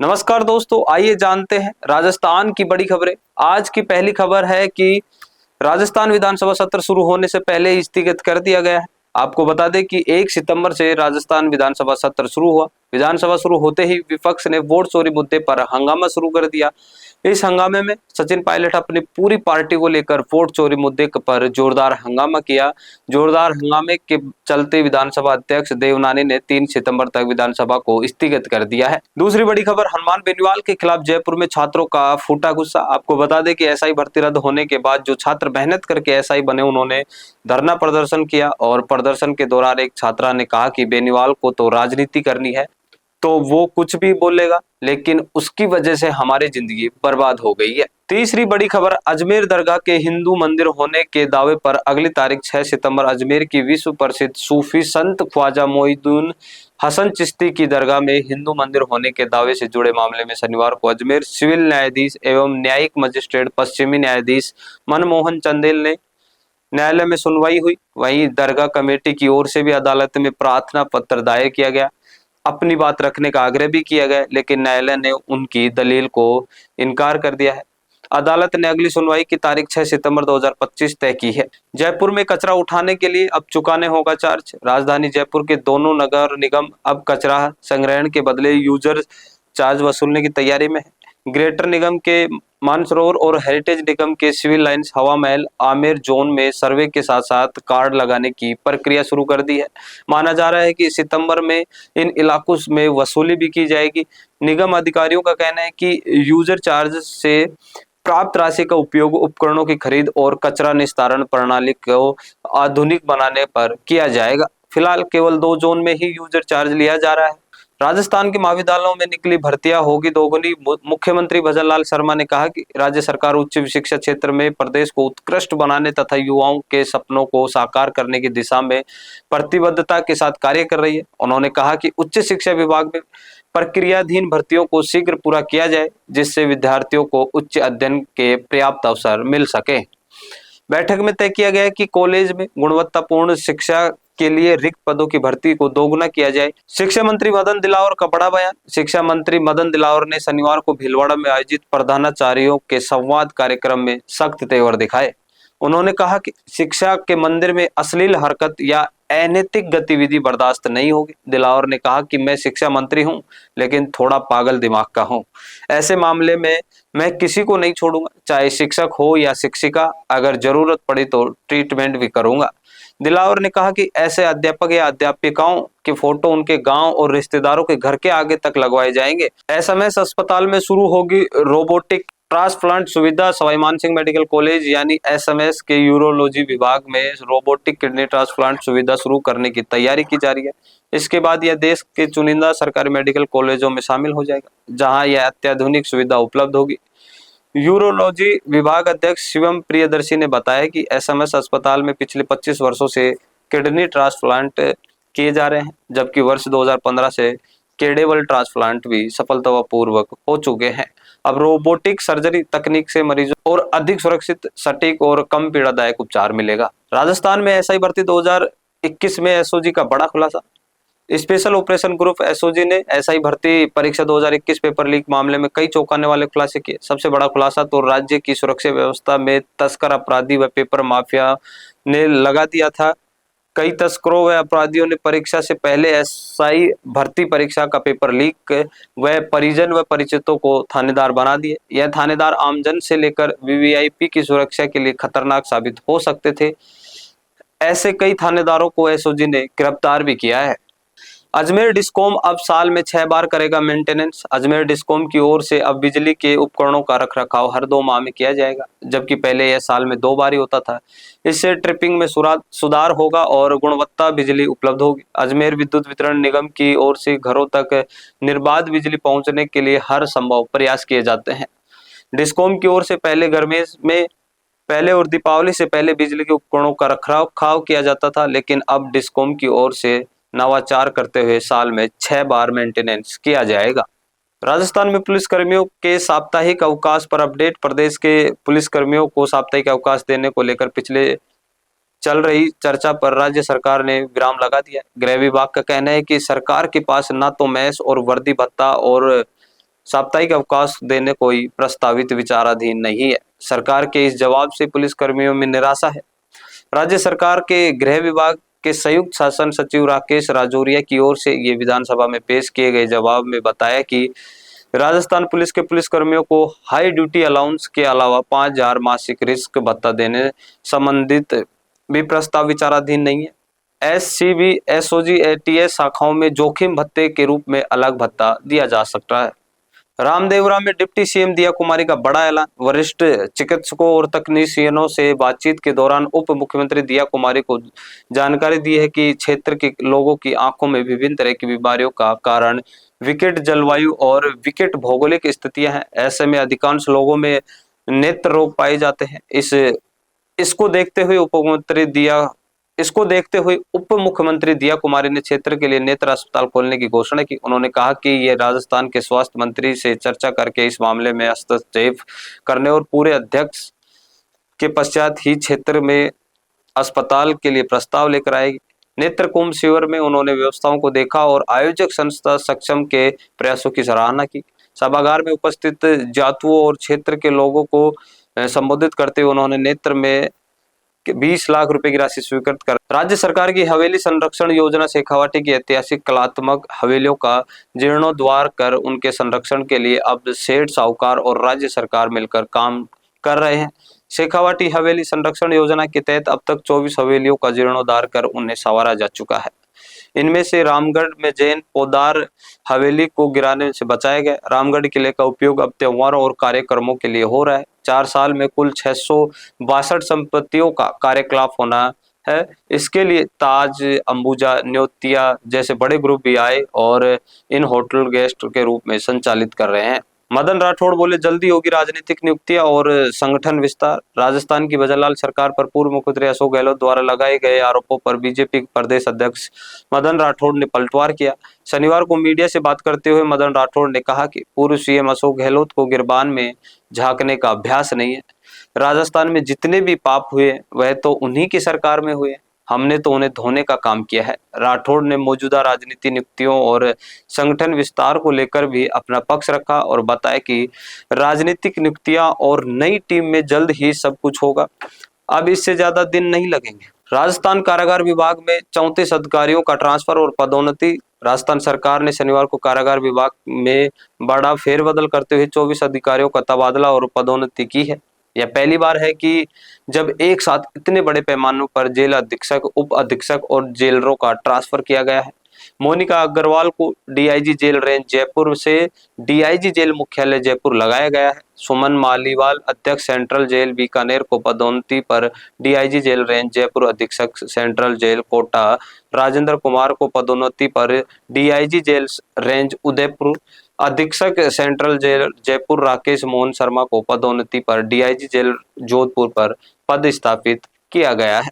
नमस्कार दोस्तों, आइए जानते हैं राजस्थान की बड़ी खबरें। आज की पहली खबर है कि राजस्थान विधानसभा सत्र शुरू होने से पहले ही स्थगित कर दिया गया है। आपको बता दें कि 1 सितंबर से राजस्थान विधानसभा सत्र शुरू हुआ। विधानसभा शुरू होते ही विपक्ष ने वोट चोरी मुद्दे पर हंगामा शुरू कर दिया। इस हंगामे में सचिन पायलट अपनी पूरी पार्टी को लेकर वोट चोरी मुद्दे पर जोरदार हंगामा किया। जोरदार हंगामे के चलते विधानसभा अध्यक्ष देवनानी ने 3 सितंबर तक विधानसभा को स्थगित कर दिया है। दूसरी बड़ी खबर, हनुमान बेनीवाल के खिलाफ जयपुर में छात्रों का फूटा गुस्सा। आपको बता दें कि एसआई भर्ती रद्द होने के बाद जो छात्र मेहनत करके एसआई बने, उन्होंने धरना प्रदर्शन किया और प्रदर्शन के दौरान एक छात्रा ने कहा कि बेनीवाल को तो राजनीति करनी है तो वो कुछ भी बोलेगा, लेकिन उसकी वजह से हमारी जिंदगी बर्बाद हो गई है। तीसरी बड़ी खबर, अजमेर दरगाह के हिंदू मंदिर होने के दावे पर अगली तारीख 6 सितंबर अजमेर की विश्व प्रसिद्ध सूफी संत ख्वाजा मोइनुद्दीन हसन चिश्ती की दरगाह में हिंदू मंदिर होने के दावे से जुड़े मामले में शनिवार को अजमेर सिविल न्यायाधीश एवं न्यायिक मजिस्ट्रेट पश्चिमी न्यायाधीश मनमोहन चंदेल ने न्यायालय में सुनवाई हुई। वहीं दरगाह कमेटी की ओर से भी अदालत में प्रार्थना पत्र दायर किया गया। अपनी बात रखने का आग्रह भी किया गया, लेकिन न्यायालय ने उनकी दलील को इनकार कर दिया है। अदालत ने अगली सुनवाई की तारीख 6 सितंबर 2025 तय की है। जयपुर में कचरा उठाने के लिए अब चुकाने होगा चार्ज। राजधानी जयपुर के दोनों नगर निगम अब कचरा संग्रहण के बदले यूजर चार्ज वसूलने की तैयारी में है। ग्रेटर निगम के मानसरोवर और हेरिटेज निगम के सिविल लाइंस हवा महल आमेर जोन में सर्वे के साथ साथ कार्ड लगाने की प्रक्रिया शुरू कर दी है। माना जा रहा है कि सितंबर में इन इलाकों में वसूली भी की जाएगी। निगम अधिकारियों का कहना है कि यूजर चार्ज से प्राप्त राशि का उपयोग उपकरणों की खरीद और कचरा निस्तारण प्रणाली को आधुनिक बनाने पर किया जाएगा। फिलहाल केवल 2 जोन में ही यूजर चार्ज लिया जा रहा है। राजस्थान के महाविद्यालयों में निकली भर्तियां होगी दोगुनी। मुख्यमंत्री भजनलाल शर्मा ने कहा कि राज्य सरकार उच्च शिक्षा क्षेत्र में प्रदेश को उत्कृष्ट बनाने तथा युवाओं के सपनों को साकार करने की दिशा में प्रतिबद्धता के साथ कार्य कर रही है। उन्होंने कहा कि उच्च शिक्षा विभाग में प्रक्रियाधीन भर्तियों को शीघ्र पूरा किया जाए, जिससे विद्यार्थियों को उच्च अध्ययन के पर्याप्त अवसर मिल सके। बैठक में तय किया गया कि कॉलेज में गुणवत्तापूर्ण शिक्षा के लिए रिक्त पदों की भर्ती को दोगुना किया जाए। शिक्षा मंत्री मदन दिलावर का बड़ा बयान। शिक्षा मंत्री मदन दिलावर ने शनिवार को भीलवाड़ा में आयोजित प्रधानाचार्यों के संवाद कार्यक्रम में सख्त तेवर दिखाए। उन्होंने कहा कि शिक्षा के मंदिर में अश्लील हरकत या अनैतिक गतिविधि बर्दाश्त नहीं होगी। दिलावर ने कहा कि मैं शिक्षा मंत्री हूं, लेकिन थोड़ा पागल दिमाग का हूं। ऐसे मामले में मैं किसी को नहीं छोड़ूंगा, चाहे शिक्षक हो या शिक्षिका। अगर जरूरत पड़ी तो ट्रीटमेंट भी करूंगा। दिलावर ने कहा कि ऐसे अध्यापक या अध्यापिकाओं के फोटो उनके गांव और रिश्तेदारों के घर के आगे तक लगवाए जाएंगे। एसएमएस अस्पताल में शुरू होगी रोबोटिक ट्रांसप्लांट सुविधा। सवाई मानसिंह मेडिकल कॉलेज यानी एसएमएस के यूरोलॉजी विभाग में रोबोटिक किडनी ट्रांसप्लांट सुविधा शुरू करने की तैयारी की जा रही है। इसके बाद यह देश के चुनिंदा सरकारी मेडिकल कॉलेजों में शामिल हो जाएगा, जहां यह अत्याधुनिक सुविधा उपलब्ध होगी। यूरोलॉजी विभाग अध्यक्ष शिवम प्रियदर्शी ने बताया कि एसएमएस अस्पताल में पिछले 25 वर्षों से किडनी ट्रांसप्लांट किए जा रहे हैं, जबकि वर्ष 2015 से केडेबल ट्रांसप्लांट भी सफलतापूर्वक हो चुके हैं। अब रोबोटिक सर्जरी तकनीक से मरीजों और अधिक सुरक्षित, सटीक और कम पीड़ादायक उपचार मिलेगा। राजस्थान में एसआई भर्ती 2021 में एसओजी का बड़ा खुलासा। स्पेशल ऑपरेशन ग्रुप एसओजी ने एसआई भर्ती परीक्षा 2021 पेपर लीक मामले में कई चौंकाने वाले खुलासे किए। सबसे बड़ा खुलासा तो राज्य की सुरक्षा व्यवस्था में तस्कर अपराधी व पेपर माफिया ने लगा दिया था। कई तस्करों व अपराधियों ने परीक्षा से पहले एसआई भर्ती परीक्षा का पेपर लीक व परिजन व परिचितों को थानेदार बना दिए। यह थानेदार आमजन से लेकर वीवीआईपी की सुरक्षा के लिए खतरनाक साबित हो सकते थे। ऐसे कई थानेदारों को एसओजी ने गिरफ्तार भी किया है। अजमेर डिस्कॉम अब साल में 6 बार करेगा मेंटेनेंस। अजमेर डिस्कॉम की ओर से अब बिजली के उपकरणों का रखरखाव हर 2 माह में किया जाएगा, जबकि पहले यह साल में 2 बार ही होता था। इससे ट्रिपिंग में सुधार होगा और गुणवत्ता बिजली उपलब्ध होगी। अजमेर विद्युत वितरण निगम की ओर से घरों तक निर्बाध बिजली पहुंचने के लिए हर संभव प्रयास किए जाते हैं। डिस्कॉम की ओर से पहले और दीपावली से पहले बिजली के उपकरणों का रखरखाव किया जाता था, लेकिन अब डिस्कॉम की ओर से नवाचार करते हुए साल में 6 बार मेंटेनेंस किया जाएगा। राजस्थान में पुलिसकर्मियों के साप्ताहिक अवकाश पर अपडेट। प्रदेश के पुलिसकर्मियों को साप्ताहिक अवकाश देने को लेकर पिछले चल रही चर्चा पर राज्य सरकार ने विराम लगा दिया। गृह विभाग का कहना है कि सरकार के पास न तो मैस और वर्दी भत्ता और साप्ताहिक अवकाश देने कोई प्रस्तावित विचाराधीन नहीं है। सरकार के इस जवाब से पुलिस कर्मियों में निराशा है। राज्य सरकार के गृह विभाग के संयुक्त शासन सचिव राकेश राजौरिया की ओर से ये विधानसभा में पेश किए गए जवाब में बताया कि राजस्थान पुलिस के पुलिस कर्मियों को हाई ड्यूटी अलाउंस के अलावा 5,000 मासिक रिस्क भत्ता देने संबंधित भी प्रस्ताव विचाराधीन नहीं है। एससीबी, एसओजी, एटीएस शाखाओं में जोखिम भत्ते के रूप में अलग भत्ता दिया जा सकता है। रामदेवरा में डिप्टी सीएम दिया कुमारी का बड़ा ऐलान। वरिष्ठ चिकित्सकों और तकनीशियनों से बातचीत के दौरान उप मुख्यमंत्री दिया कुमारी को जानकारी दी है कि क्षेत्र के लोगों की आंखों में विभिन्न तरह की बीमारियों का कारण विकट जलवायु और विकट भौगोलिक स्थितियां हैं। ऐसे में अधिकांश लोगों में नेत्र रोग पाए जाते हैं। इसको देखते हुए उप मुख्यमंत्री दिया कुमारी ने क्षेत्र के लिए नेत्र अस्पताल खोलने की घोषणा की। उन्होंने कहा कि ये राजस्थान के स्वास्थ्य मंत्री से चर्चा करके इस मामले में हस्तक्षेप करने और पूरे अध्यक्ष के पश्चात ही क्षेत्र में अस्पताल के लिए प्रस्ताव लेकर आएगी। नेत्र कुंभ शिविर में उन्होंने व्यवस्थाओं को देखा और आयोजक संस्था सक्षम के प्रयासों की सराहना की। सभागार में उपस्थित जातुओं और क्षेत्र के लोगों को संबोधित करते हुए उन्होंने नेत्र में 20 लाख रुपए की राशि स्वीकृत कर राज्य सरकार की हवेली संरक्षण योजना शेखावाटी की ऐतिहासिक कलात्मक हवेलियों का जीर्णोद्धार कर उनके संरक्षण के लिए अब सेठ साहूकार और राज्य सरकार मिलकर काम कर रहे हैं। शेखावाटी हवेली संरक्षण योजना के तहत अब तक 24 हवेलियों का जीर्णोद्धार कर उन्हें संवारा जा चुका है। इनमें से रामगढ़ में जैन पोदार हवेली को गिराने से बचाया गया। रामगढ़ किले का उपयोग अब त्योहारों और कार्यक्रमों के लिए हो रहा है। 4 साल में कुल 662 संपत्तियों का कार्यकलाप होना है। इसके लिए ताज, अंबुजा, न्योतिया जैसे बड़े ग्रुप भी आए और इन होटल गेस्ट के रूप में संचालित कर रहे हैं। मदन राठौड़ बोले, जल्दी होगी राजनीतिक नियुक्तियां और संगठन विस्तार। राजस्थान की बजरलाल सरकार पर पूर्व मुख्यमंत्री अशोक गहलोत द्वारा लगाए गए आरोपों पर बीजेपी प्रदेश अध्यक्ष मदन राठौड़ ने पलटवार किया। शनिवार को मीडिया से बात करते हुए मदन राठौड़ ने कहा कि पूर्व सीएम अशोक गहलोत को गिरबान में झांकने का अभ्यास नहीं है। राजस्थान में जितने भी पाप हुए वह तो उन्हीं की सरकार में हुए, हमने तो उन्हें धोने का काम किया है। राठौड़ ने मौजूदा राजनीति नियुक्तियों और संगठन विस्तार को लेकर भी अपना पक्ष रखा और बताया कि राजनीतिक नियुक्तियां और नई टीम में जल्द ही सब कुछ होगा, अब इससे ज्यादा दिन नहीं लगेंगे। राजस्थान कारागार विभाग में 34 अधिकारियों का ट्रांसफर और पदोन्नति। राजस्थान सरकार ने शनिवार को कारागार विभाग में बड़ा फेरबदल करते हुए 24 अधिकारियों का तबादला और पदोन्नति की है। यह पहली बार है कि जब एक साथ इतने बड़े पैमाने पर जेल अधीक्षक, उप अधीक्षक और जेलरों का ट्रांसफर किया गया है। मोनिका अग्रवाल को डीआईजी जेल रेंज जयपुर से डीआईजी जेल मुख्यालय जयपुर लगाया गया है। सुमन मालीवाल अध्यक्ष सेंट्रल जेल बीकानेर को पदोन्नति पर डीआईजी जेल रेंज जयपुर, अधीक्षक सेंट्रल जेल कोटा राजेंद्र कुमार को पदोन्नति पर डीआईजी जेल रेंज उदयपुर, अधीक्षक सेंट्रल जेल जयपुर राकेश मोहन शर्मा को पदोन्नति पर डीआईजी जेल जोधपुर पर पदस्थापित किया गया है।